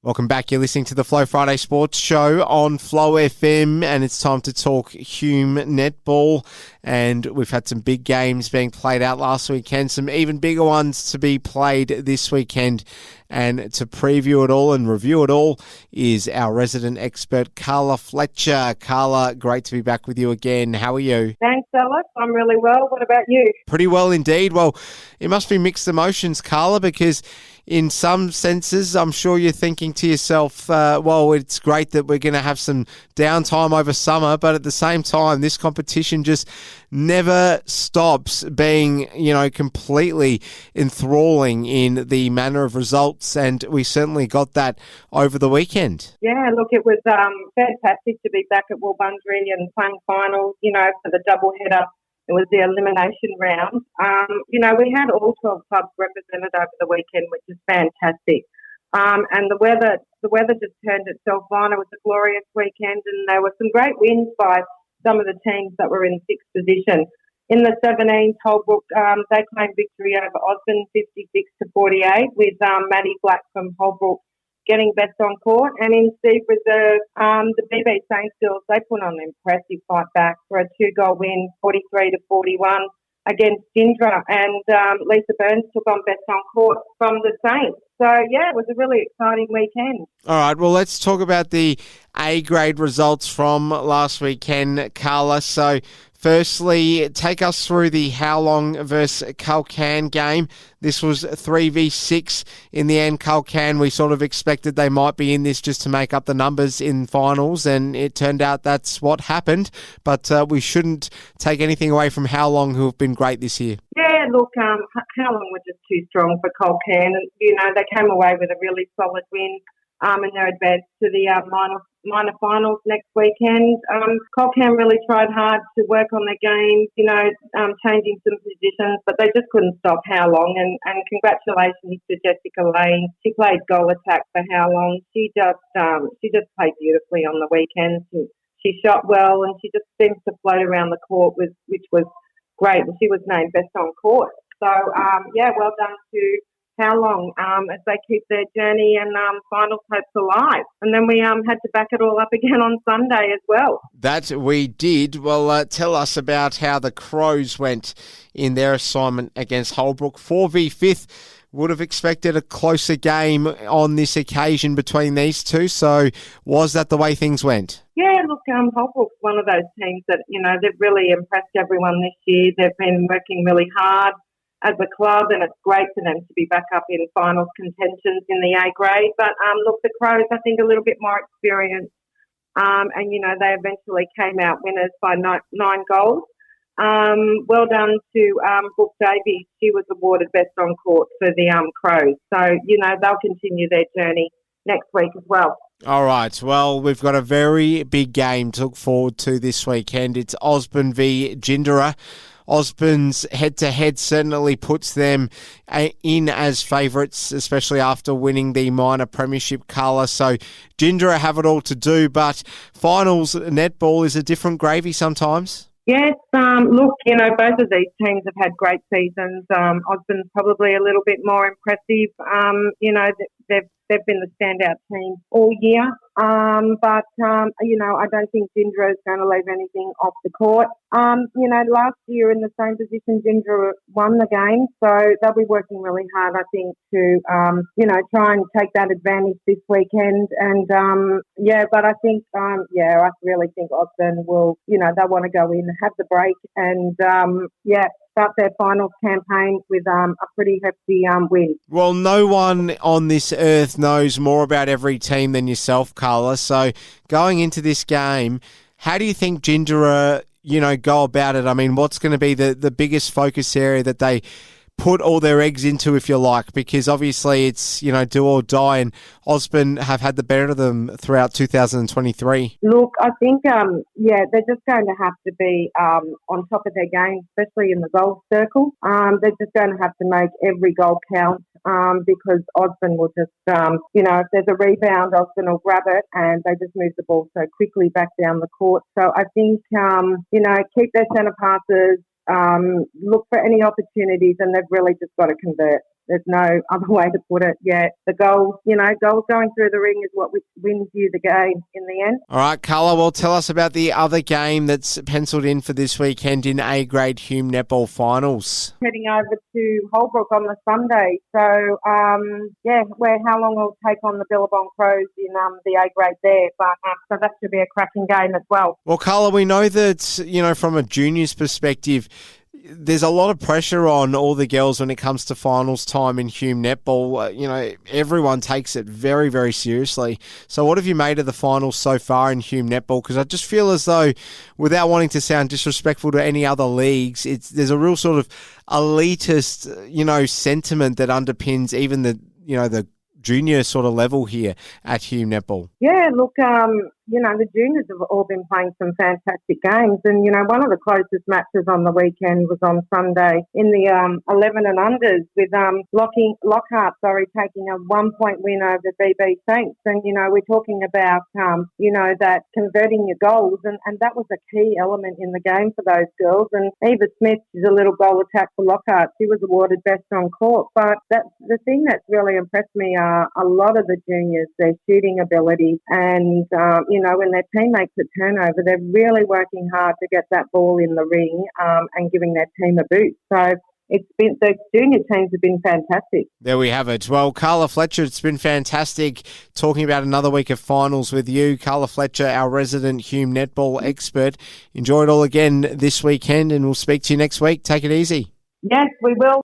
Welcome back. You're listening to the Flow Friday Sports Show on Flow FM, and it's time to talk Hume netball. And we've had some big games being played out last weekend, some even bigger ones to be played this weekend. And to preview it all and review it all is our resident expert, Carla Fletcher. Carla, great to be back with you again. How are you? Thanks, Alex. I'm really well. What about you? Pretty well indeed. Well, it must be mixed emotions, Carla, because in some senses, I'm sure you're thinking to yourself, well, it's great that we're going to have some downtime over summer, but at the same time, this competition just never stops being, completely enthralling in the manner of results, and we certainly got that over the weekend. Yeah, look, it was fantastic to be back at Wollbundry and playing finals, for the doubleheader. It was the elimination round. We had all 12 clubs represented over the weekend, which is fantastic. And the weather just turned itself on. It was a glorious weekend, and there were some great wins by some of the teams that were in sixth position. In the 17s, Holbrook, they claimed victory over Osborne 56-48 with Maddie Black from Holbrook getting best on court. And in Steve Reserve, the BB Saintsville, they put on an impressive fight back for a 2-goal win, 43-41 against Gindra. And Lisa Burns took on best on court from the Saints. So, yeah, it was a really exciting weekend. All right, well, let's talk about the A-grade results from last weekend, Carla. So, firstly, take us through the Howlong versus Culcan game. This was 3v6 in the end. Culcan, we sort of expected they might be in this just to make up the numbers in finals, and it turned out that's what happened. But we shouldn't take anything away from Howlong, who have been great this year. Yeah, look, Howlong were just too strong for Culcan. They came away with a really solid win. And they're advanced to the minor finals next weekend. Culcan really tried hard to work on their games, changing some positions, but they just couldn't stop Howlong. And congratulations to Jessica Lane. She played goal attack for Howlong. She just played beautifully on the weekend. She shot well, and she just seems to float around the court, which was great. And she was named best on court. So, well done to Howlong as they keep their journey and finals hopes alive. And then we had to back it all up again on Sunday as well. That we did. Well, tell us about how the Crows went in their assignment against Holbrook. 4v5. Would have expected a closer game on this occasion between these two. So was that the way things went? Yeah, look, Holbrook's one of those teams that, they've really impressed everyone this year. They've been working really hard as a club, and it's great for them to be back up in finals contentions in the A grade. But look, the Crows, I think, a little bit more experienced, and they eventually came out winners by 9 goals. Well done to Brooke Davies. She was awarded best on court for the Crows. So they'll continue their journey next week as well. All right. Well, we've got a very big game to look forward to this weekend. It's Osborne v Gindera. Osborne's head-to-head certainly puts them in as favourites, especially after winning the minor premiership colour. So Gindera have it all to do, but finals netball is a different gravy sometimes. Yes, look, both of these teams have had great seasons. Osborne's probably a little bit more impressive. They've been the standout team all year. But I don't think Gindera is going to leave anything off the court. Last year in the same position, Gindera won the game. So they'll be working really hard, I think, to, try and take that advantage this weekend. And, but I think, I really think Osborne will, they'll want to go in, have the break and, start their finals campaign with a pretty hefty win. Well, no one on this earth knows more about every team than yourself, Carla. So going into this game, how do you think Gindera, go about it? I mean, what's going to be the biggest focus area that they put all their eggs into, if you like, because obviously it's, do or die, and Osborne have had the better of them throughout 2023. Look, I think, they're just going to have to be on top of their game, especially in the goal circle. They're just going to have to make every goal count because Osborne will just, if there's a rebound, Osborne will grab it and they just move the ball so quickly back down the court. So I think, keep their centre passes, look for any opportunities, and they've really just got to convert. There's no other way to put it. Yeah, the goals going through the ring is what wins you the game in the end. All right, Carla, well, tell us about the other game that's penciled in for this weekend in A-grade Hume netball finals. Heading over to Holbrook on the Sunday. So, where Howlong will take on the Billabong Crows in the A-grade there. But so that should be a cracking game as well. Well, Carla, we know that, from a juniors perspective, there's a lot of pressure on all the girls when it comes to finals time in Hume netball. Everyone takes it very, very seriously. So what have you made of the finals so far in Hume netball? Because I just feel as though, without wanting to sound disrespectful to any other leagues, there's a real sort of elitist, sentiment that underpins even the junior sort of level here at Hume netball. Yeah, look, the juniors have all been playing some fantastic games. And, one of the closest matches on the weekend was on Sunday in the 11 and unders with Lockhart, taking a 1-point win over BB Saints. And, we're talking about, that converting your goals. And that was a key element in the game for those girls. And Eva Smith, she's a little goal attack for Lockhart. She was awarded best on court. But the thing that's really impressed me are a lot of the juniors, their shooting ability. And, when their team makes a turnover, they're really working hard to get that ball in the ring and giving their team a boost. So the junior teams have been fantastic. There we have it. Well, Carla Fletcher, it's been fantastic talking about another week of finals with you. Carla Fletcher, our resident Hume netball expert. Enjoy it all again this weekend, and we'll speak to you next week. Take it easy. Yes, we will.